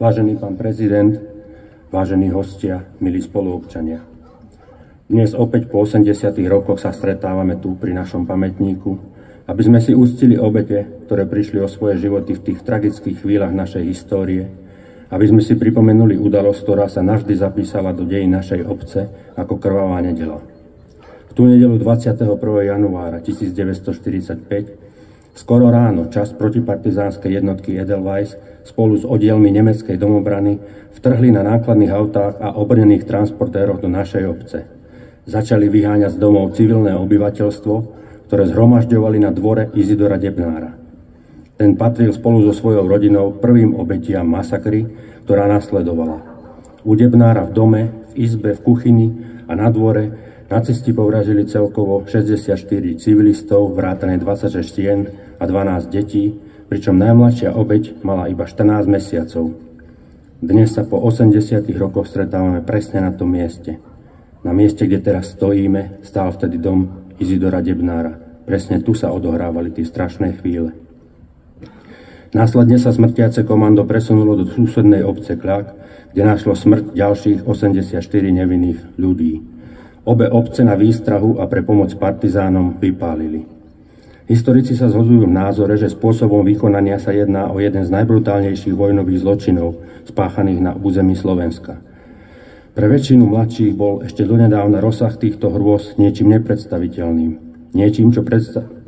Vážený pán prezident, vážení hostia, milí spoluobčania. Dnes opäť po 80 rokoch sa stretávame tu pri našom pamätníku, aby sme si uctili obete, ktoré prišli o svoje životy v tých tragických chvíľach našej histórie, aby sme si pripomenuli udalosť, ktorá sa navždy zapísala do dejín našej obce ako krvavá nedeľa. V tú nedeľu 21. januára 1945 skoro ráno časť protipartizánskej jednotky Edelweiss spolu s oddielmi nemeckej domobrany vtrhli na nákladných autách a obrnených transportéroch do našej obce. Začali vyháňať z domov civilné obyvateľstvo, ktoré zhromažďovali na dvore Izidora Debnára. Ten patril spolu so svojou rodinou prvým obetiam masakry, ktorá nasledovala. U Debnára v dome, v izbe, v kuchyni a na dvore na cesti povražili celkovo 64 civilistov, vrátane 26 žien a 12 detí, pričom najmladšia obeť mala iba 14 mesiacov. Dnes sa po 80 rokoch stretávame presne na tom mieste. Na mieste, kde teraz stojíme, stál vtedy dom Izidora Debnára. Presne tu sa odohrávali tie strašné chvíle. Následne sa smrtiace komando presunulo do susednej obce Kľak, kde našlo smrť ďalších 84 nevinných ľudí. Obe obce na výstrahu a pre pomoc partizánom vypálili. Historici sa zhodujú v názore, že spôsobom vykonania sa jedná o jeden z najbrutálnejších vojnových zločinov spáchaných na území Slovenska. Pre väčšinu mladších bol ešte donedávna rozsah týchto hrôz niečím nepredstaviteľným. Niečím, čo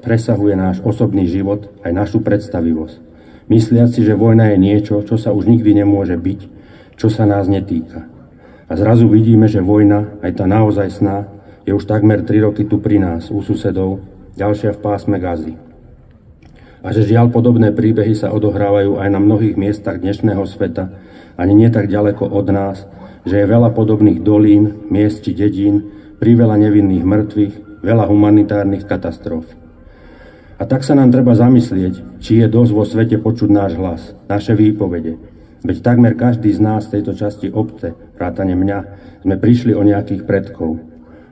presahuje náš osobný život aj našu predstavivosť. Mysliac si, že vojna je niečo, čo sa už nikdy nemôže byť, čo sa nás netýka. A zrazu vidíme, že vojna, aj tá naozajstná, je už takmer 3 roky tu pri nás, u susedov, ďalšia v pásme Gazy. A že žiaľ podobné príbehy sa odohrávajú aj na mnohých miestach dnešného sveta, ani nie tak ďaleko od nás, že je veľa podobných dolín, miest či dedín, priveľa nevinných mŕtvych, veľa humanitárnych katastrof. A tak sa nám treba zamyslieť, či je dosť vo svete počuť náš hlas, naše výpovede. Veď takmer každý z nás v tejto časti obce, vrátane mňa, sme prišli o nejakých predkov.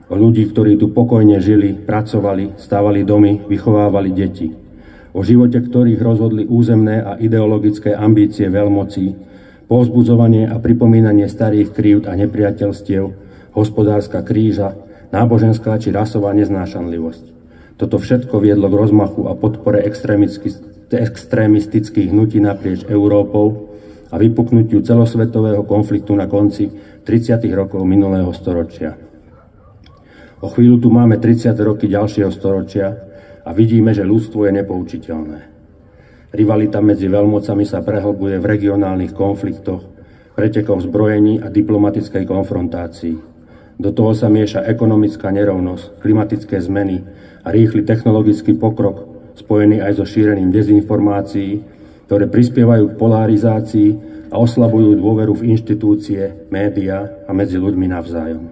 O ľudí, ktorí tu pokojne žili, pracovali, stávali domy, vychovávali deti. O živote, ktorých rozhodli územné a ideologické ambície veľmocí, povzbudzovanie a pripomínanie starých krívd a nepriateľstiev, hospodárska kríža, náboženská či rasová neznášanlivosť. Toto všetko viedlo k rozmachu a podpore extrémistických hnutí naprieč Európou a vypuknutiu celosvetového konfliktu na konci 30. rokov minulého storočia. O chvíľu tu máme 30. roky ďalšieho storočia a vidíme, že ľudstvo je nepoučiteľné. Rivalita medzi veľmocami sa prehlbuje v regionálnych konfliktoch, pretekoch zbrojení a diplomatickej konfrontácii. Do toho sa mieša ekonomická nerovnosť, klimatické zmeny a rýchly technologický pokrok, spojený aj so šírením dezinformácií, ktoré prispievajú k polarizácii a oslabujú dôveru v inštitúcie, médiá a medzi ľuďmi navzájom.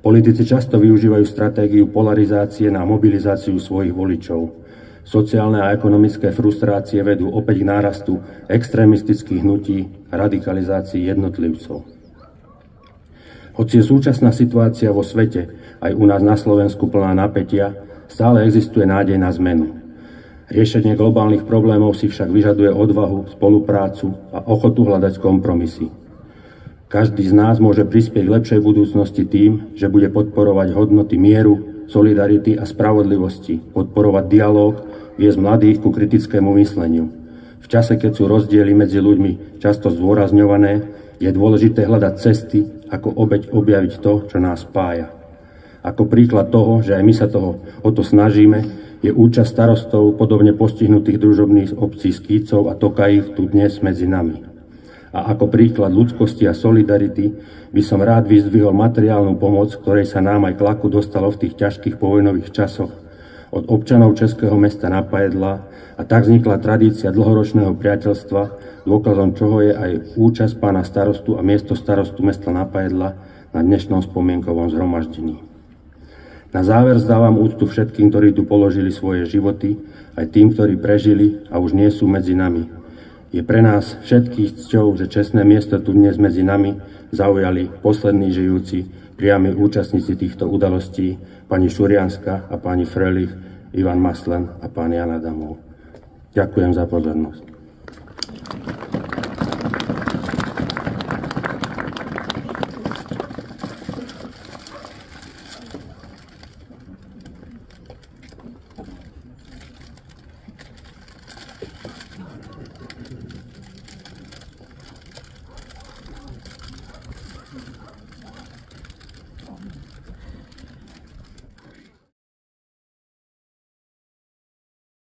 Politici často využívajú stratégiu polarizácie na mobilizáciu svojich voličov. Sociálne a ekonomické frustrácie vedú opäť k nárastu extrémistických hnutí a radikalizácii jednotlivcov. Hoci je súčasná situácia vo svete, aj u nás na Slovensku plná napätia, stále existuje nádej na zmenu. Riešenie globálnych problémov si však vyžaduje odvahu, spoluprácu a ochotu hľadať kompromisy. Každý z nás môže prispieť k lepšej budúcnosti tým, že bude podporovať hodnoty mieru, solidarity a spravodlivosti, podporovať dialóg, viesť mladých ku kritickému mysleniu. V čase, keď sú rozdiely medzi ľuďmi často zdôrazňované, je dôležité hľadať cesty, ako objaviť to, čo nás spája. Ako príklad toho, že aj my sa o to snažíme, je účasť starostov podobne postihnutých družobných obcí Skýcov a Tokají tu dnes medzi nami. A ako príklad ľudskosti a solidarity by som rád vyzdvihol materiálnu pomoc, ktorej sa nám aj Klaku dostalo v tých ťažkých povojnových časoch od občanov českého mesta Napajedla a tak vznikla tradícia dlhoročného priateľstva, dôkazom čoho je aj účasť pána starostu a miesto starostu mesta Napajedla na dnešnom spomienkovom zhromaždení. Na záver zdávam úctu všetkým, ktorí tu položili svoje životy, aj tým, ktorí prežili a už nie sú medzi nami. Je pre nás všetkých cťou, že čestné miesto tu dnes medzi nami zaujali poslední žijúci, priami účastníci týchto udalostí, pani Šurianska a pani Fröhlich, Ivan Maslen a pán Jan Adamov. Ďakujem za pozornosť.